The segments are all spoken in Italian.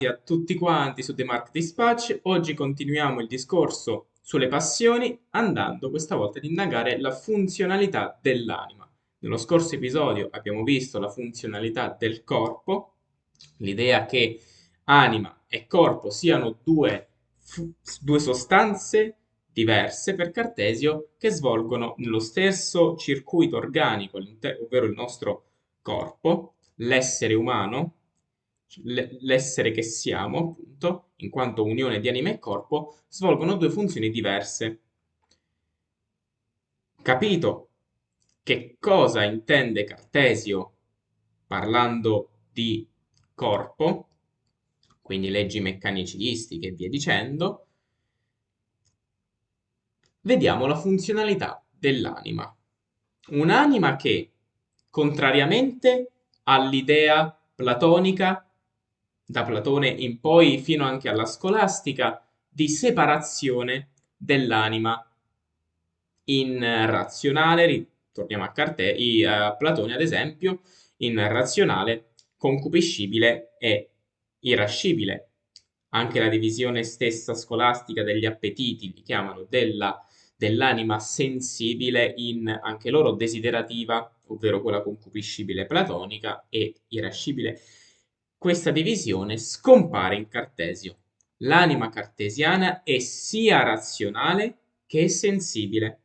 A tutti quanti su The Mark Dispatch. Oggi continuiamo il discorso sulle passioni, andando questa volta ad indagare la funzionalità dell'anima. Nello scorso episodio abbiamo visto la funzionalità del corpo, l'idea che anima e corpo siano due sostanze diverse per Cartesio che svolgono nello stesso circuito organico, ovvero il nostro corpo, l'essere umano, l'essere che siamo, appunto, in quanto unione di anima e corpo, svolgono due funzioni diverse. Capito che cosa intende Cartesio parlando di corpo, quindi leggi meccanicistiche e via dicendo, vediamo la funzionalità dell'anima. Un'anima che, contrariamente all'idea platonica, da Platone in poi fino anche alla scolastica, di separazione dell'anima in razionale, ritorniamo a Platone ad esempio, in razionale, concupiscibile e irascibile. Anche la divisione stessa scolastica degli appetiti li chiamano dell'anima sensibile in anche loro desiderativa, ovvero quella concupiscibile platonica e irascibile. Questa divisione scompare in Cartesio. L'anima cartesiana è sia razionale che sensibile.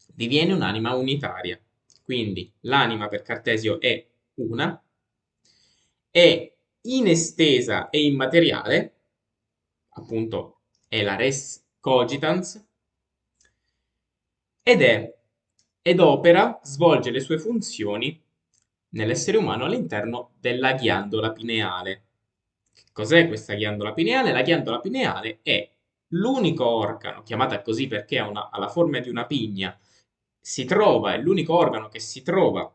Diviene un'anima unitaria. Quindi l'anima per Cartesio è una, è inestesa e immateriale, appunto è la res cogitans, ed opera, svolge le sue funzioni nell'essere umano all'interno della ghiandola pineale. Che cos'è questa ghiandola pineale? La ghiandola pineale è l'unico organo, chiamata così perché ha la forma di una pigna, è l'unico organo che si trova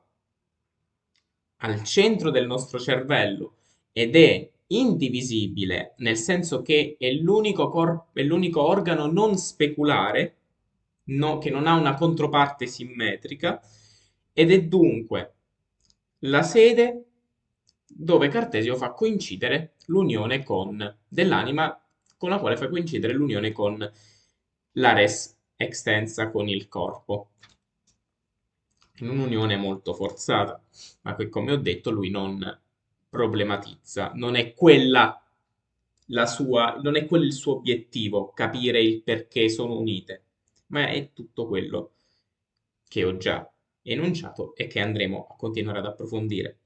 al centro del nostro cervello ed è indivisibile, nel senso che è l'unico organo non speculare, che non ha una controparte simmetrica, ed è dunque la sede dove Cartesio fa coincidere l'unione dell'anima con la quale fa coincidere l'unione con la res extensa con il corpo. In un'unione molto forzata, ma che come ho detto lui non problematizza, non è quella non è quello il suo obiettivo, capire il perché sono unite, ma è tutto quello che ho già enunciato e che andremo a continuare ad approfondire.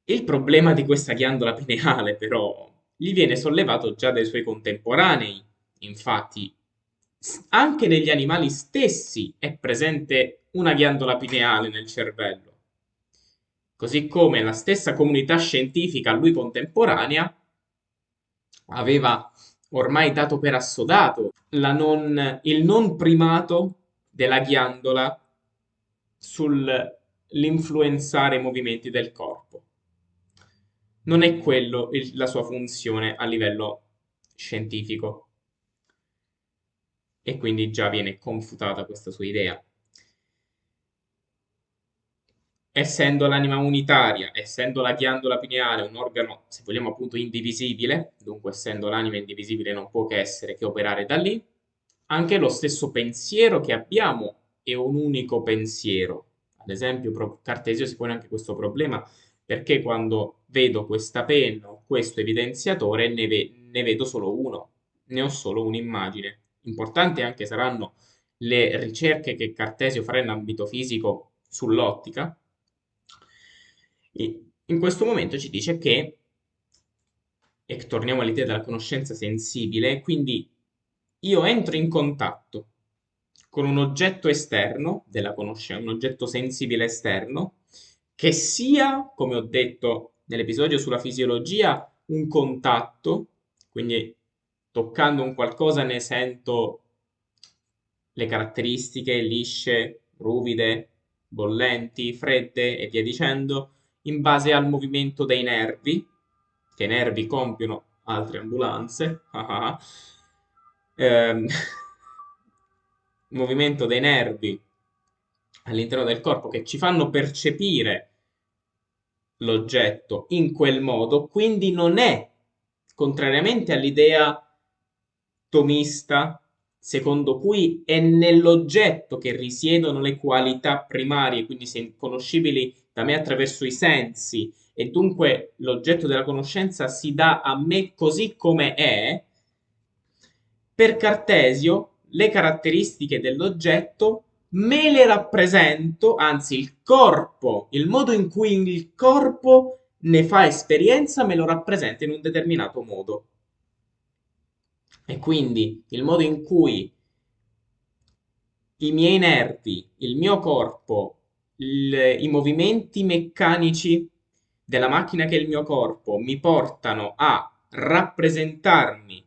Il problema di questa ghiandola pineale, però, gli viene sollevato già dai suoi contemporanei. Infatti, anche negli animali stessi è presente una ghiandola pineale nel cervello. Così come la stessa comunità scientifica a lui contemporanea aveva ormai dato per assodato il non primato della ghiandola sull'influenzare i movimenti del corpo. Non è quello la sua funzione a livello scientifico e quindi già viene confutata questa sua idea. Essendo l'anima unitaria, essendo la ghiandola pineale un organo, se vogliamo appunto indivisibile, dunque essendo l'anima indivisibile non può che essere che operare da lì, anche lo stesso pensiero che abbiamo è un unico pensiero. Ad esempio, Cartesio si pone anche questo problema perché quando vedo questa penna o questo evidenziatore ne vedo solo uno, ne ho solo un'immagine. Importanti anche saranno le ricerche che Cartesio farà in ambito fisico sull'ottica. In questo momento ci dice che, e torniamo all'idea della conoscenza sensibile, quindi io entro in contatto con un oggetto esterno della conoscenza, un oggetto sensibile esterno, che sia, come ho detto nell'episodio sulla fisiologia, un contatto, quindi toccando un qualcosa ne sento le caratteristiche lisce, ruvide, bollenti, fredde e via dicendo, in base al movimento dei nervi, che i nervi compiono altre ambulanze, ehm, movimento dei nervi all'interno del corpo che ci fanno percepire l'oggetto in quel modo, quindi non è, contrariamente all'idea tomista, secondo cui è nell'oggetto che risiedono le qualità primarie, quindi conoscibili da me attraverso i sensi, e dunque l'oggetto della conoscenza si dà a me così come è. Per Cartesio, le caratteristiche dell'oggetto me le rappresento, anzi il corpo, il modo in cui il corpo ne fa esperienza me lo rappresenta in un determinato modo. E quindi il modo in cui i miei nervi, il mio corpo, i movimenti meccanici della macchina che è il mio corpo mi portano a rappresentarmi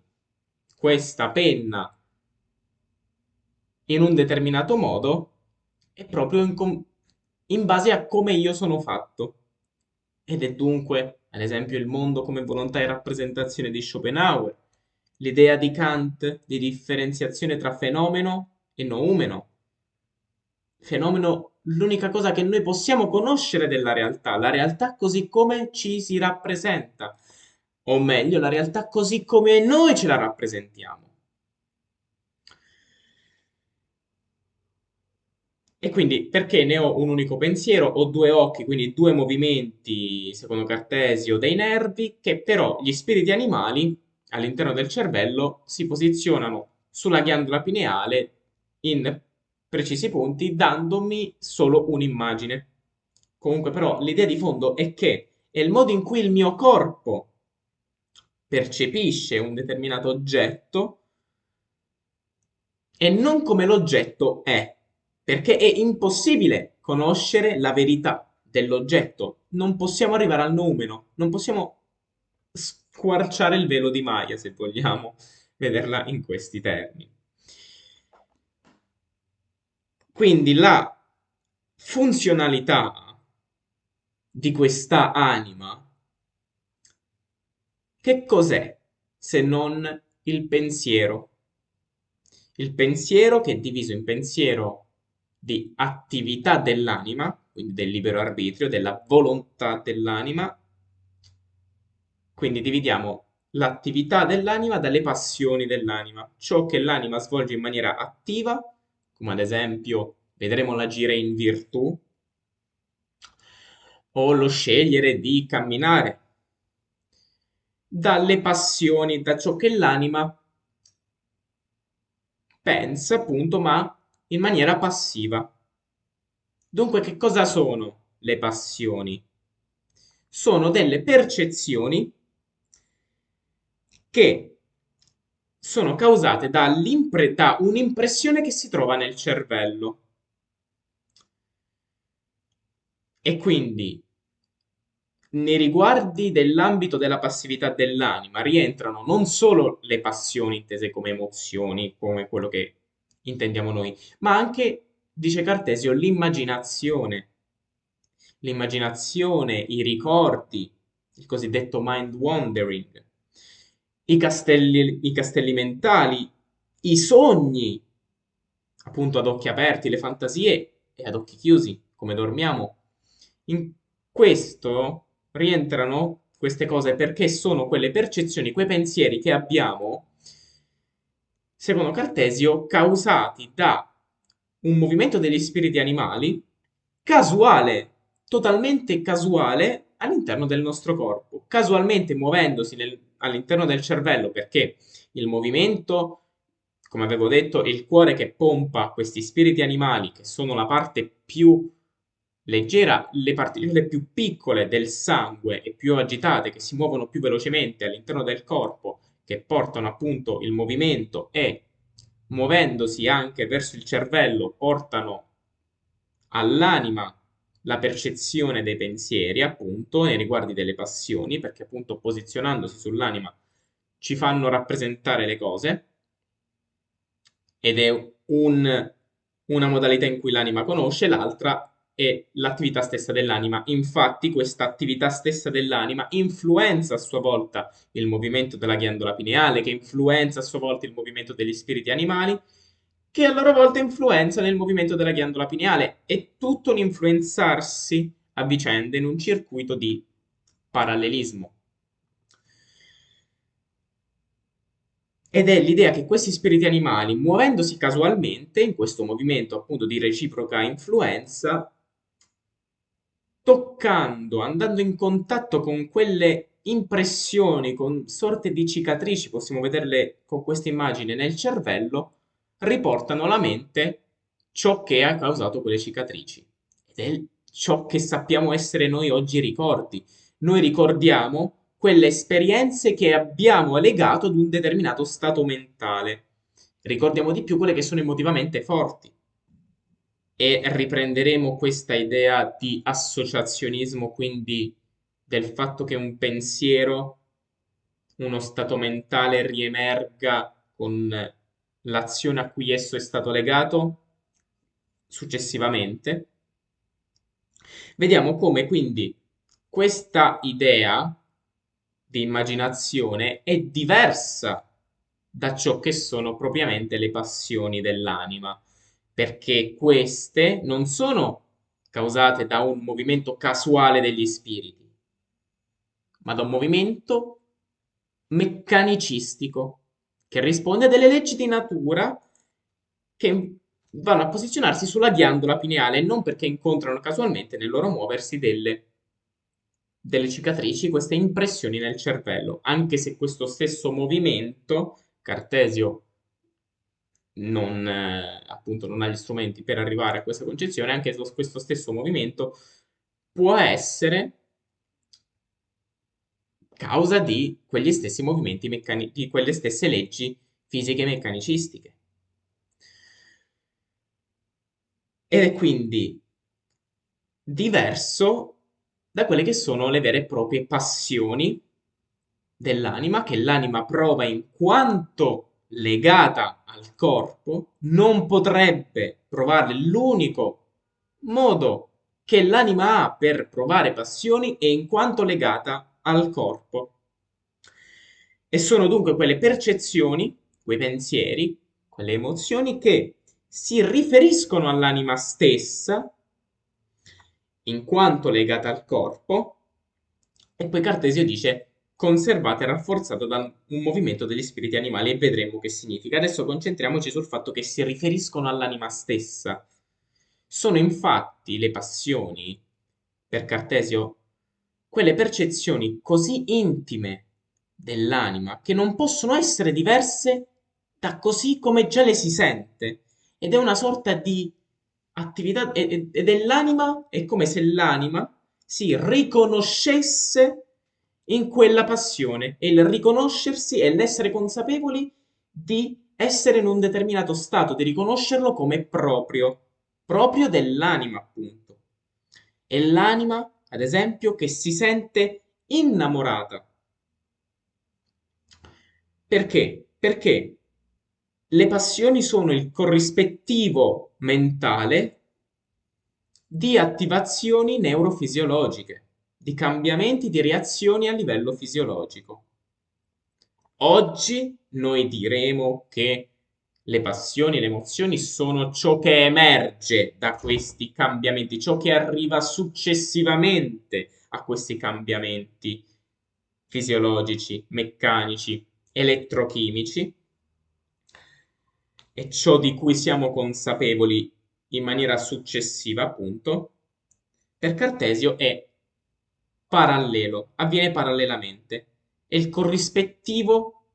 questa penna in un determinato modo è proprio in base a come io sono fatto. Ed è dunque, ad esempio, il mondo come volontà e rappresentazione di Schopenhauer, l'idea di Kant di differenziazione tra fenomeno e noumeno. Fenomeno, l'unica cosa che noi possiamo conoscere della realtà, la realtà così come ci si rappresenta, o meglio, la realtà così come noi ce la rappresentiamo. E quindi perché ne ho un unico pensiero? Ho due occhi, quindi due movimenti, secondo Cartesio, dei nervi, che però gli spiriti animali all'interno del cervello si posizionano sulla ghiandola pineale in precisi punti, dandomi solo un'immagine. Comunque, però, l'idea di fondo è che è il modo in cui il mio corpo percepisce un determinato oggetto e non come l'oggetto è, perché è impossibile conoscere la verità dell'oggetto. Non possiamo arrivare al noumeno, non possiamo squarciare il velo di Maya, se vogliamo vederla in questi termini. Quindi la funzionalità di questa anima, che cos'è se non il pensiero? Il pensiero che è diviso in pensiero di attività dell'anima, quindi del libero arbitrio, della volontà dell'anima. Quindi dividiamo l'attività dell'anima dalle passioni dell'anima, ciò che l'anima svolge in maniera attiva, come ad esempio vedremo l'agire in virtù, o lo scegliere di camminare, dalle passioni, da ciò che l'anima pensa, appunto, ma in maniera passiva. Dunque, che cosa sono le passioni? Sono delle percezioni che sono causate da un'impressione che si trova nel cervello. E quindi, nei riguardi dell'ambito della passività dell'anima, rientrano non solo le passioni intese come emozioni, come quello che intendiamo noi, ma anche, dice Cartesio, l'immaginazione. L'immaginazione, i ricordi, il cosiddetto mind wandering, i castelli mentali, i sogni, appunto ad occhi aperti, le fantasie e ad occhi chiusi, come dormiamo. In questo rientrano queste cose perché sono quelle percezioni, quei pensieri che abbiamo, secondo Cartesio, causati da un movimento degli spiriti animali casuale, totalmente casuale all'interno del nostro corpo, casualmente muovendosi all'interno del cervello perché il movimento, come avevo detto, è il cuore che pompa questi spiriti animali che sono la parte più leggera, le particelle più piccole del sangue e più agitate che si muovono più velocemente all'interno del corpo, che portano appunto il movimento e muovendosi anche verso il cervello portano all'anima la percezione dei pensieri, appunto, nei riguardi delle passioni, perché appunto posizionandosi sull'anima ci fanno rappresentare le cose ed è una modalità in cui l'anima conosce, l'altra è l'attività stessa dell'anima. Infatti, questa attività stessa dell'anima influenza a sua volta il movimento della ghiandola pineale, che influenza a sua volta il movimento degli spiriti animali, che a loro volta influenzano il movimento della ghiandola pineale. È tutto un influenzarsi a vicenda in un circuito di parallelismo. Ed è l'idea che questi spiriti animali, muovendosi casualmente in questo movimento appunto di reciproca influenza, toccando, andando in contatto con quelle impressioni, con sorte di cicatrici, possiamo vederle con questa immagine nel cervello, riportano alla mente ciò che ha causato quelle cicatrici. Ed è ciò che sappiamo essere noi oggi ricordi. Noi ricordiamo quelle esperienze che abbiamo legato ad un determinato stato mentale. Ricordiamo di più quelle che sono emotivamente forti. E riprenderemo questa idea di associazionismo, quindi del fatto che un pensiero, uno stato mentale riemerga con l'azione a cui esso è stato legato successivamente. Vediamo come quindi questa idea di immaginazione è diversa da ciò che sono propriamente le passioni dell'anima, perché queste non sono causate da un movimento casuale degli spiriti, ma da un movimento meccanicistico che risponde a delle leggi di natura che vanno a posizionarsi sulla ghiandola pineale, non perché incontrano casualmente nel loro muoversi delle cicatrici, queste impressioni nel cervello, anche se questo stesso movimento Cartesio appunto, non ha gli strumenti per arrivare a questa concezione, anche se questo stesso movimento può essere causa di quegli stessi movimenti di quelle stesse leggi fisiche e meccanicistiche. Ed è quindi diverso da quelle che sono le vere e proprie passioni dell'anima, che l'anima prova in quanto legata al corpo, non potrebbe provarle. L'unico modo che l'anima ha per provare passioni è in quanto legata al corpo. E sono dunque quelle percezioni, quei pensieri, quelle emozioni che si riferiscono all'anima stessa in quanto legata al corpo, e poi Cartesio dice conservata e rafforzata da un movimento degli spiriti animali e vedremo che significa. Adesso concentriamoci sul fatto che si riferiscono all'anima stessa. Sono infatti le passioni, per Cartesio, quelle percezioni così intime dell'anima che non possono essere diverse da così come già le si sente. Ed è una sorta di attività, ed è l'anima, è come se l'anima si riconoscesse in quella passione e il riconoscersi e l'essere consapevoli di essere in un determinato stato, di riconoscerlo come proprio, proprio dell'anima, appunto. È l'anima, ad esempio, che si sente innamorata. Perché? Perché le passioni sono il corrispettivo mentale di attivazioni neurofisiologiche, di cambiamenti di reazioni a livello fisiologico. Oggi noi diremo che le passioni e le emozioni sono ciò che emerge da questi cambiamenti, ciò che arriva successivamente a questi cambiamenti fisiologici, meccanici, elettrochimici, e ciò di cui siamo consapevoli in maniera successiva, appunto, per Cartesio è parallelo, avviene parallelamente. È il corrispettivo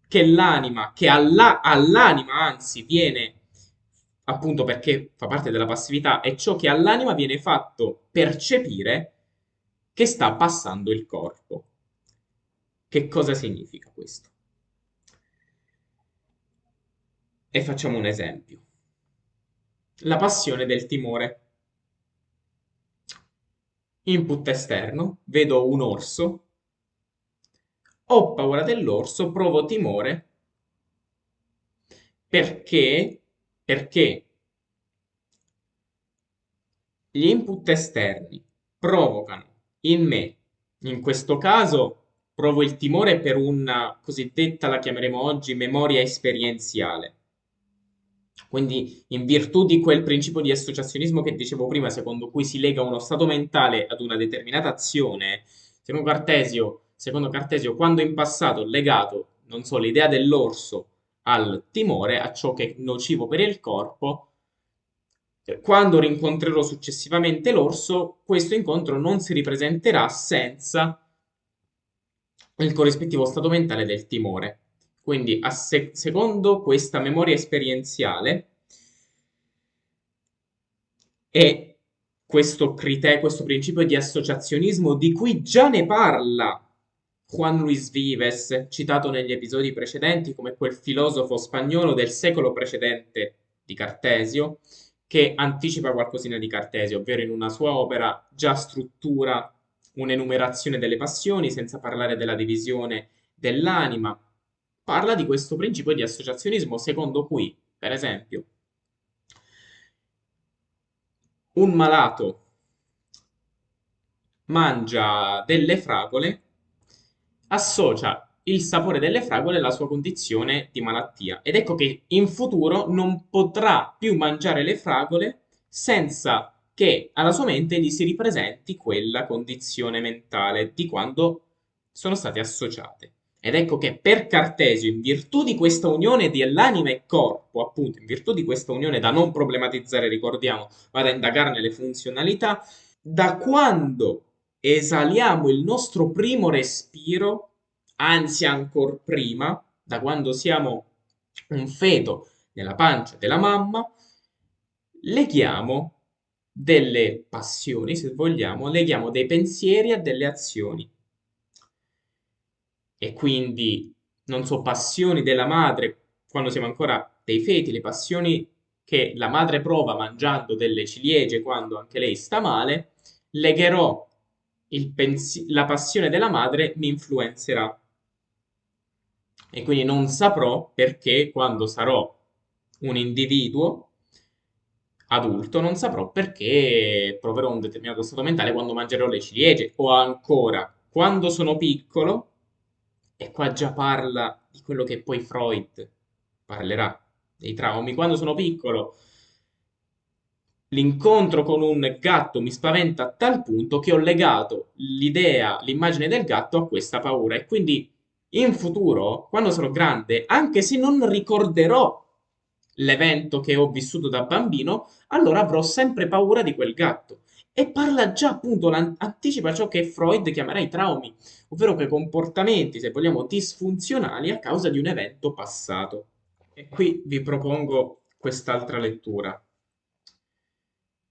che l'anima, che all'anima anzi viene, appunto perché fa parte della passività, è ciò che all'anima viene fatto percepire che sta passando il corpo. Che cosa significa questo? E facciamo un esempio. La passione del timore. Input esterno, vedo un orso, ho paura dell'orso, provo timore perché, perché gli input esterni provocano in me, in questo caso provo il timore per una cosiddetta, la chiameremo oggi, memoria esperienziale. Quindi, in virtù di quel principio di associazionismo che dicevo prima, secondo cui si lega uno stato mentale ad una determinata azione, secondo Cartesio, quando in passato ho legato, non so, l'idea dell'orso al timore, a ciò che è nocivo per il corpo, quando rincontrerò successivamente l'orso, questo incontro non si ripresenterà senza il corrispettivo stato mentale del timore. Quindi, secondo questa memoria esperienziale, e questo principio di associazionismo di cui già ne parla Juan Luis Vives, citato negli episodi precedenti come quel filosofo spagnolo del secolo precedente di Cartesio, che anticipa qualcosina di Cartesio, ovvero in una sua opera già struttura un'enumerazione delle passioni, senza parlare della divisione dell'anima. Parla di questo principio di associazionismo, secondo cui, per esempio, un malato mangia delle fragole, associa il sapore delle fragole alla sua condizione di malattia. Ed ecco che in futuro non potrà più mangiare le fragole senza che alla sua mente gli si ripresenti quella condizione mentale di quando sono state associate. Ed ecco che per Cartesio, in virtù di questa unione dell'anima e corpo, appunto, in virtù di questa unione da non problematizzare, ricordiamo, ma da indagarne le funzionalità, da quando esaliamo il nostro primo respiro, anzi ancora prima, da quando siamo un feto nella pancia della mamma, leghiamo delle passioni, se vogliamo, leghiamo dei pensieri a delle azioni. E quindi, non so, passioni della madre, quando siamo ancora dei feti, le passioni che la madre prova mangiando delle ciliegie quando anche lei sta male, legherò la passione della madre mi influenzerà. E quindi non saprò perché quando sarò un individuo adulto, non saprò perché proverò un determinato stato mentale quando mangerò le ciliegie. O ancora, quando sono piccolo, e qua già parla di quello che poi Freud parlerà dei traumi. Quando sono piccolo, l'incontro con un gatto mi spaventa a tal punto che ho legato l'idea, l'immagine del gatto a questa paura. E quindi in futuro, quando sarò grande, anche se non ricorderò l'evento che ho vissuto da bambino, allora avrò sempre paura di quel gatto. E parla già appunto, anticipa ciò che Freud chiamerà i traumi, ovvero quei comportamenti, se vogliamo, disfunzionali a causa di un evento passato. E qui vi propongo quest'altra lettura.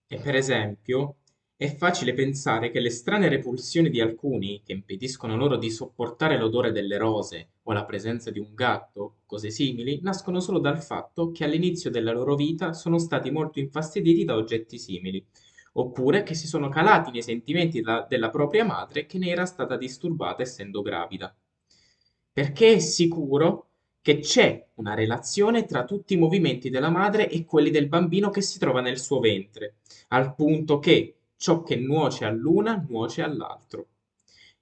E per esempio, è facile pensare che le strane repulsioni di alcuni, che impediscono loro di sopportare l'odore delle rose o la presenza di un gatto, cose simili, nascono solo dal fatto che all'inizio della loro vita sono stati molto infastiditi da oggetti simili, oppure che si sono calati nei sentimenti della propria madre che ne era stata disturbata essendo gravida. Perché è sicuro che c'è una relazione tra tutti i movimenti della madre e quelli del bambino che si trova nel suo ventre, al punto che ciò che nuoce all'una nuoce all'altro.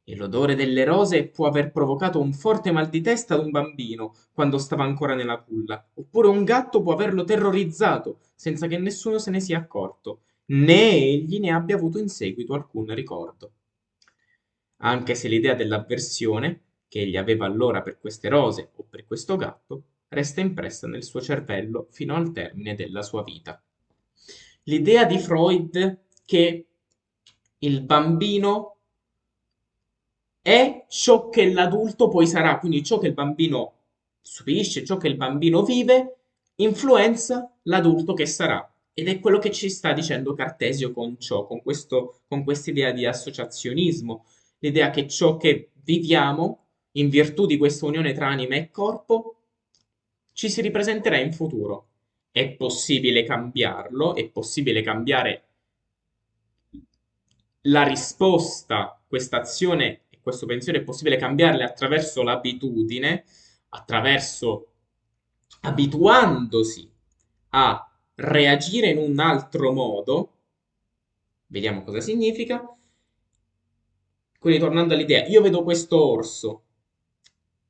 E l'odore delle rose può aver provocato un forte mal di testa ad un bambino quando stava ancora nella culla, oppure un gatto può averlo terrorizzato senza che nessuno se ne sia accorto, né egli ne abbia avuto in seguito alcun ricordo. Anche se l'idea dell'avversione che egli aveva allora per queste rose o per questo gatto resta impressa nel suo cervello fino al termine della sua vita. L'idea di Freud che il bambino è ciò che l'adulto poi sarà, quindi ciò che il bambino subisce, ciò che il bambino vive, influenza l'adulto che sarà. Ed è quello che ci sta dicendo Cartesio con ciò, con quest'idea di associazionismo, l'idea che ciò che viviamo, in virtù di questa unione tra anima e corpo, ci si ripresenterà in futuro. È possibile cambiarlo, è possibile cambiare la risposta, a questa azione e questo pensiero è possibile cambiarle attraverso l'abitudine, attraverso abituandosi a reagire in un altro modo. Vediamo cosa significa. Quindi tornando all'idea, io vedo questo orso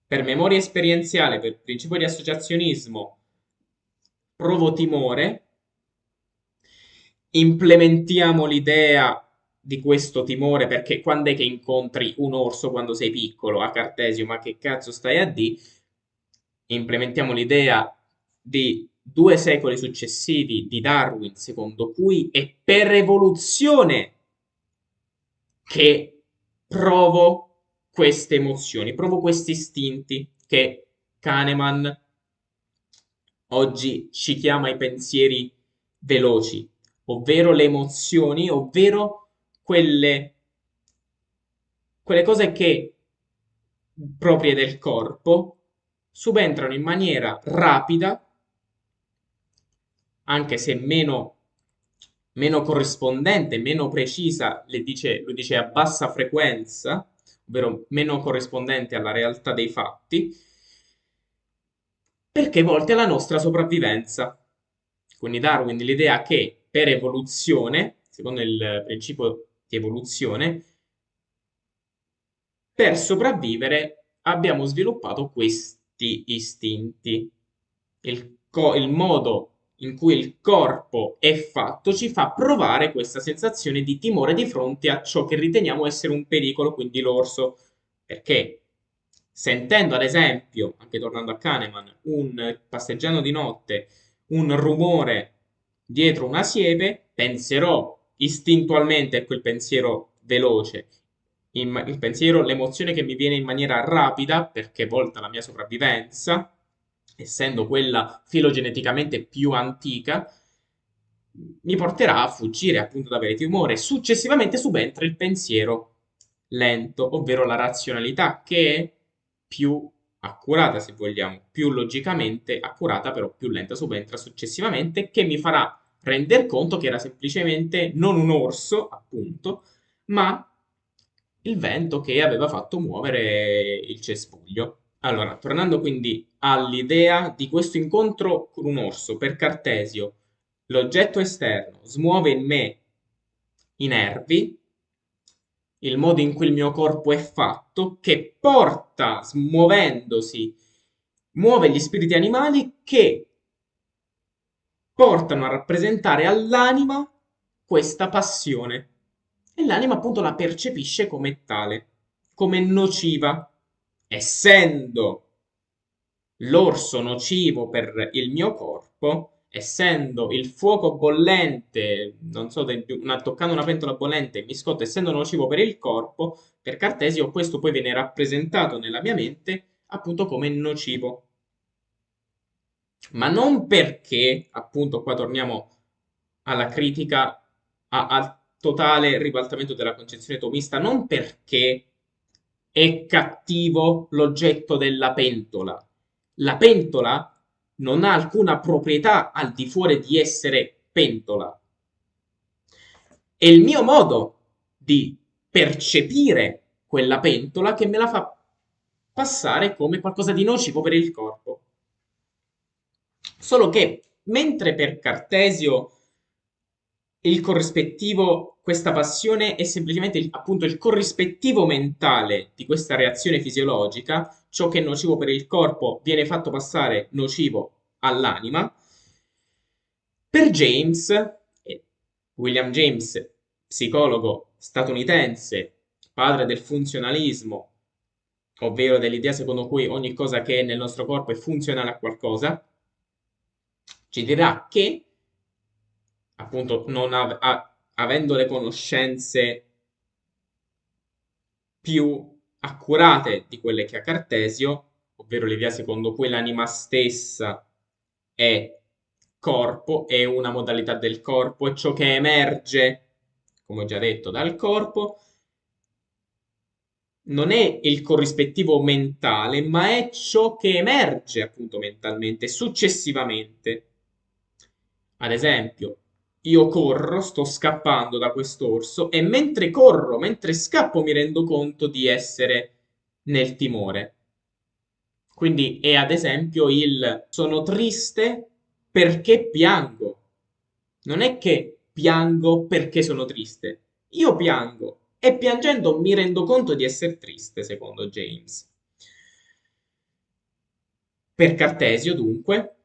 per memoria esperienziale, per principio di associazionismo, provo timore, implementiamo l'idea di questo timore, perché quando è che incontri un orso quando sei piccolo a Cartesio? Ma che cazzo stai a di? Implementiamo l'idea di 2 secoli successivi di Darwin, secondo cui è per evoluzione che provo queste emozioni, provo questi istinti che Kahneman oggi ci chiama i pensieri veloci, ovvero le emozioni, ovvero quelle cose che proprie del corpo subentrano in maniera rapida, anche se meno corrispondente, meno precisa, lui dice a bassa frequenza, ovvero meno corrispondente alla realtà dei fatti, perché volte alla nostra sopravvivenza. Quindi Darwin l'idea che per evoluzione, secondo il principio di evoluzione, per sopravvivere abbiamo sviluppato questi istinti. Il modo in cui il corpo è fatto ci fa provare questa sensazione di timore di fronte a ciò che riteniamo essere un pericolo, quindi l'orso. Perché sentendo ad esempio, anche tornando a Kahneman, passeggiando di notte, un rumore dietro una siepe, penserò istintualmente a quel pensiero veloce, il pensiero, l'emozione che mi viene in maniera rapida, perché volta la mia sopravvivenza, essendo quella filogeneticamente più antica, mi porterà a fuggire, appunto, ad avere timore. Successivamente subentra il pensiero lento, ovvero la razionalità, che è più accurata, se vogliamo, più logicamente accurata, però più lenta subentra successivamente, che mi farà render conto che era semplicemente non un orso, appunto, ma il vento che aveva fatto muovere il cespuglio. Allora, tornando quindi all'idea di questo incontro con un orso, per Cartesio, l'oggetto esterno smuove in me i nervi, il modo in cui il mio corpo è fatto, che porta, smuovendosi, muove gli spiriti animali che portano a rappresentare all'anima questa passione. E l'anima appunto la percepisce come tale, come nociva, essendo l'orso nocivo per il mio corpo, essendo il fuoco bollente, non so, toccando una pentola bollente, mi scotto, essendo nocivo per il corpo, per Cartesio questo poi viene rappresentato nella mia mente appunto come nocivo. Ma non perché, appunto, qua torniamo alla critica, al totale ribaltamento della concezione tomista, non perché è cattivo l'oggetto della pentola. La pentola non ha alcuna proprietà al di fuori di essere pentola. È il mio modo di percepire quella pentola che me la fa passare come qualcosa di nocivo per il corpo. Solo che mentre per Cartesio il corrispettivo, questa passione è semplicemente appunto il corrispettivo mentale di questa reazione fisiologica, ciò che è nocivo per il corpo viene fatto passare nocivo all'anima. Per James, William James, psicologo statunitense, padre del funzionalismo, ovvero dell'idea secondo cui ogni cosa che è nel nostro corpo è funzionale a qualcosa, ci dirà che, appunto, avendo le conoscenze più accurate di quelle che ha Cartesio, ovvero l'idea secondo cui l'anima stessa è corpo, è una modalità del corpo, è ciò che emerge, come ho già detto, dal corpo, non è il corrispettivo mentale, ma è ciò che emerge appunto mentalmente, successivamente. Ad esempio, io corro, sto scappando da quest'orso e mentre corro, mentre scappo, mi rendo conto di essere nel timore. Quindi è ad esempio il sono triste perché piango. Non è che piango perché sono triste. Io piango e piangendo mi rendo conto di essere triste, secondo James. Per Cartesio, dunque,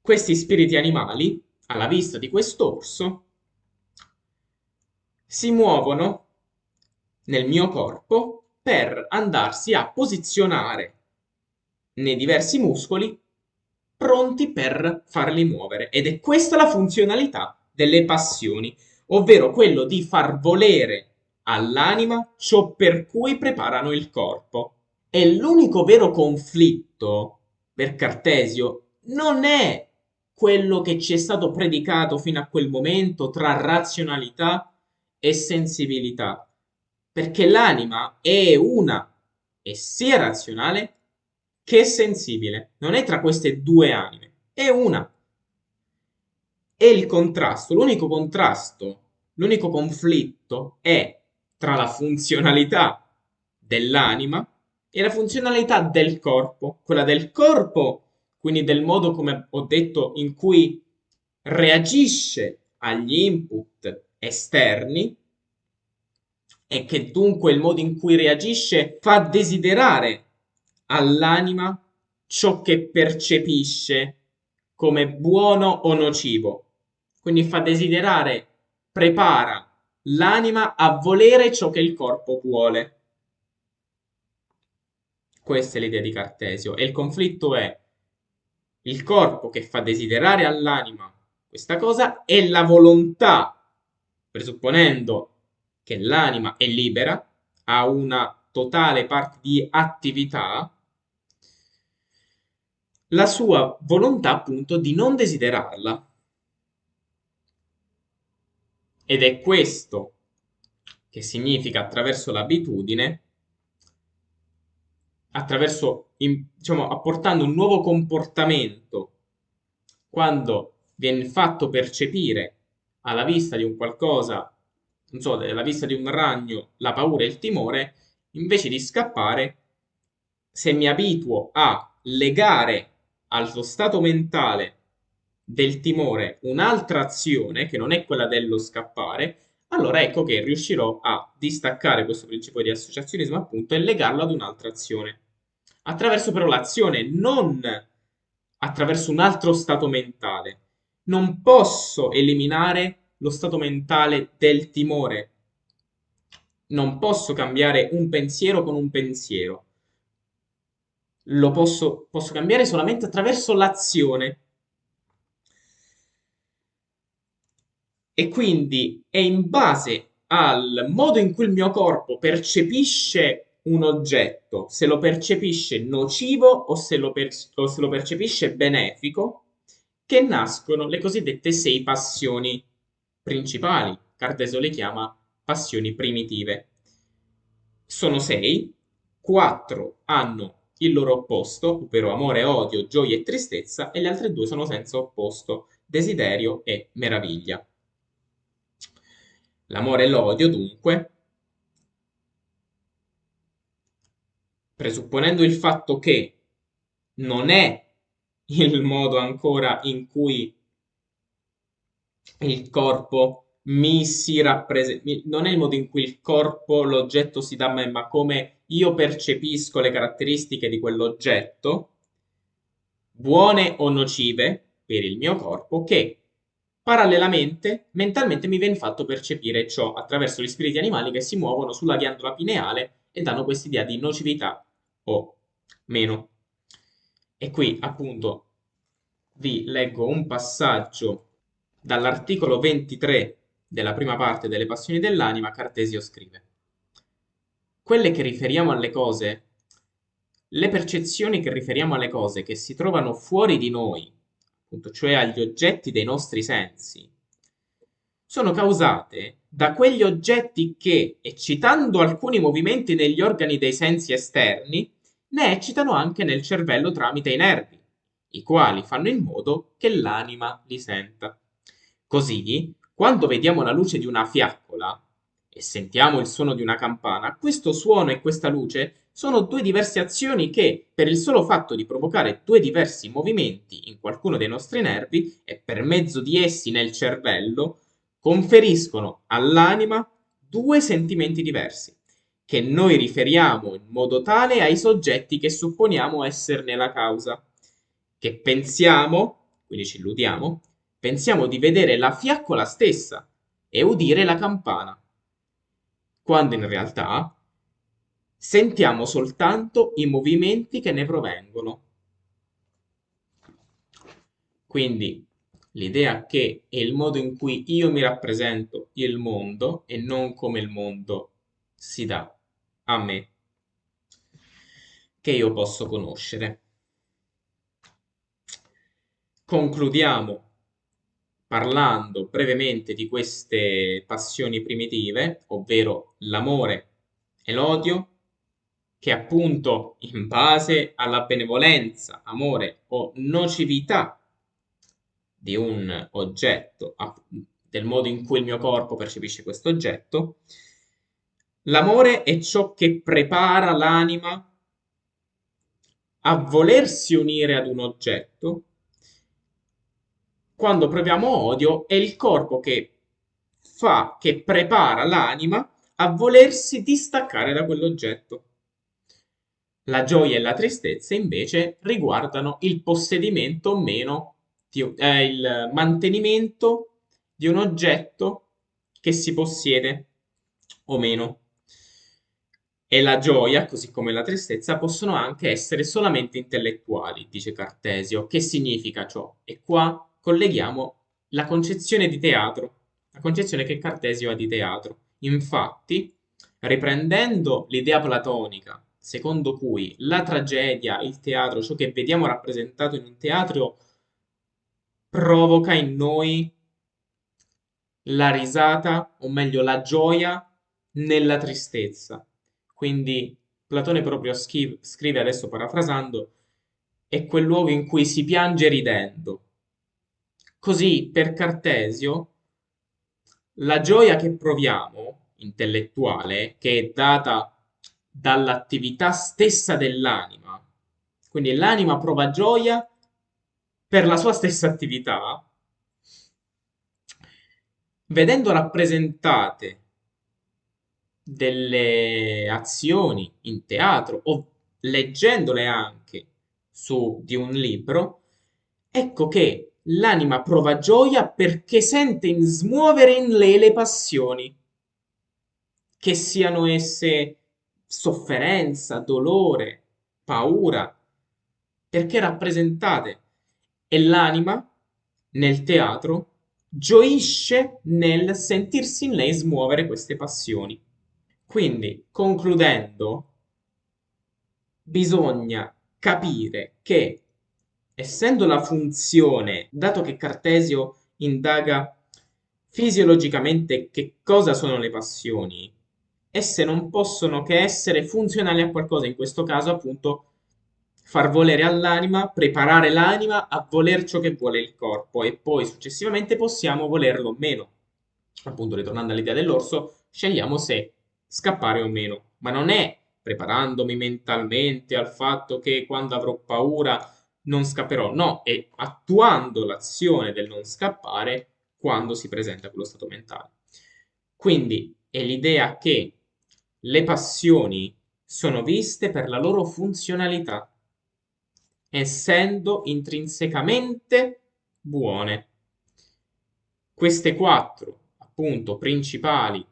Questi spiriti animali, alla vista di quest'orso, si muovono nel mio corpo per andarsi a posizionare nei diversi muscoli pronti per farli muovere. Ed è questa la funzionalità delle passioni, ovvero quello di far volere all'anima ciò per cui preparano il corpo. E l'unico vero conflitto per Cartesio non è quello che ci è stato predicato fino a quel momento tra razionalità e sensibilità, perché l'anima è una, è sia razionale che sensibile, non è tra queste due anime, è una. E il contrasto, l'unico conflitto è tra la funzionalità dell'anima e la funzionalità del corpo. Quella del corpo, quindi del modo, come ho detto, in cui reagisce agli input esterni e che dunque il modo in cui reagisce fa desiderare all'anima ciò che percepisce come buono o nocivo. Quindi fa desiderare, prepara l'anima a volere ciò che il corpo vuole. Questa è l'idea di Cartesio. E il conflitto è il corpo che fa desiderare all'anima questa cosa e la volontà, presupponendo che l'anima è libera, ha una totale parte di attività, la sua volontà appunto di non desiderarla. Ed è questo che significa attraverso l'abitudine, attraverso, diciamo, apportando un nuovo comportamento quando viene fatto percepire alla vista di un qualcosa, non so, alla vista di un ragno, la paura e il timore, invece di scappare, se mi abituo a legare allo stato mentale del timore un'altra azione che non è quella dello scappare, allora ecco che riuscirò a distaccare questo principio di associazionismo appunto e legarlo ad un'altra azione. Attraverso però l'azione, non attraverso un altro stato mentale. Non posso eliminare lo stato mentale del timore. Non posso cambiare un pensiero con un pensiero. Posso cambiare solamente attraverso l'azione. E quindi è in base al modo in cui il mio corpo percepisce un oggetto, se lo percepisce nocivo o se lo percepisce benefico, che nascono le cosiddette sei passioni principali. Cartesio le chiama passioni primitive. Sono sei, quattro hanno il loro opposto, ovvero amore, odio, gioia e tristezza, e le altre due sono senza opposto, desiderio e meraviglia. L'amore e l'odio, dunque, presupponendo il fatto che non è il modo ancora in cui il corpo mi si rappresenta, non è il modo in cui il corpo, l'oggetto si dà a me, ma come io percepisco le caratteristiche di quell'oggetto, buone o nocive per il mio corpo, che parallelamente, mentalmente mi viene fatto percepire ciò attraverso gli spiriti animali che si muovono sulla ghiandola pineale e danno quest'idea di nocività o meno. E qui appunto vi leggo un passaggio dall'articolo 23 della prima parte delle Passioni dell'anima. Cartesio scrive: quelle che riferiamo alle cose, le percezioni che riferiamo alle cose che si trovano fuori di noi, appunto, cioè agli oggetti dei nostri sensi, sono causate da quegli oggetti che, eccitando alcuni movimenti negli organi dei sensi esterni, ne eccitano anche nel cervello tramite i nervi, i quali fanno in modo che l'anima li senta. Così, quando vediamo la luce di una fiaccola e sentiamo il suono di una campana, questo suono e questa luce sono due diverse azioni che, per il solo fatto di provocare due diversi movimenti in qualcuno dei nostri nervi e per mezzo di essi nel cervello, conferiscono all'anima due sentimenti diversi, che noi riferiamo in modo tale ai soggetti che supponiamo esserne la causa, che pensiamo quindi ci illudiamo, pensiamo di vedere la fiaccola stessa e udire la campana, quando in realtà sentiamo soltanto i movimenti che ne provengono. Quindi l'idea che è il modo in cui io mi rappresento il mondo e non come il mondo si dà a me, che io posso conoscere. Concludiamo parlando brevemente di queste passioni primitive, ovvero l'amore e l'odio, che appunto in base alla benevolenza, amore o nocività di un oggetto, del modo in cui il mio corpo percepisce questo oggetto, l'amore è ciò che prepara l'anima a volersi unire ad un oggetto. Quando proviamo odio è il corpo che prepara l'anima a volersi distaccare da quell'oggetto. La gioia e la tristezza invece riguardano il possedimento o meno, il mantenimento di un oggetto che si possiede o meno. E la gioia, così come la tristezza, possono anche essere solamente intellettuali, dice Cartesio. Che significa ciò? E qua colleghiamo la concezione di teatro, la concezione che Cartesio ha di teatro. Infatti, riprendendo l'idea platonica, secondo cui la tragedia, il teatro, ciò che vediamo rappresentato in un teatro, provoca in noi la risata, o meglio la gioia nella tristezza. Quindi Platone proprio scrive, adesso parafrasando, è quel luogo in cui si piange ridendo. Così per Cartesio la gioia che proviamo, intellettuale, che è data dall'attività stessa dell'anima, quindi l'anima prova gioia per la sua stessa attività, vedendo rappresentate delle azioni in teatro o leggendole anche su di un libro, ecco che l'anima prova gioia perché sente in smuovere in lei le passioni, che siano esse sofferenza, dolore, paura, perché rappresentate. E l'anima nel teatro gioisce nel sentirsi in lei smuovere queste passioni. Quindi, concludendo, bisogna capire che, essendo la funzione, dato che Cartesio indaga fisiologicamente che cosa sono le passioni, esse non possono che essere funzionali a qualcosa, in questo caso appunto far volere all'anima, preparare l'anima a voler ciò che vuole il corpo e poi successivamente possiamo volerlo o meno. Appunto, ritornando all'idea dell'orso, scegliamo se scappare o meno, ma non è preparandomi mentalmente al fatto che quando avrò paura non scapperò, no, è attuando l'azione del non scappare quando si presenta quello stato mentale. Quindi è l'idea che le passioni sono viste per la loro funzionalità, essendo intrinsecamente buone. Queste quattro, appunto, principali,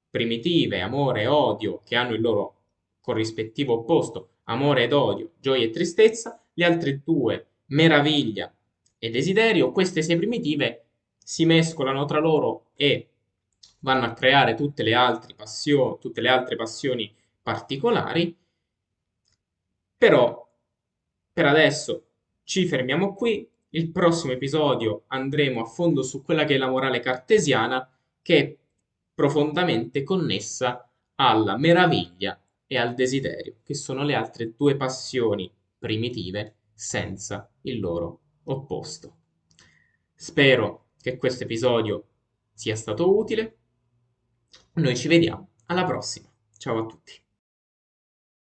primitive, amore e odio, che hanno il loro corrispettivo opposto, amore ed odio, gioia e tristezza, le altre due, meraviglia e desiderio, queste sei primitive si mescolano tra loro e vanno a creare tutte le altre passioni particolari, però per adesso ci fermiamo qui. Il prossimo episodio andremo a fondo su quella che è la morale cartesiana, che è profondamente connessa alla meraviglia e al desiderio, che sono le altre due passioni primitive senza il loro opposto. Spero che questo episodio sia stato utile. Noi ci vediamo alla prossima. Ciao a tutti.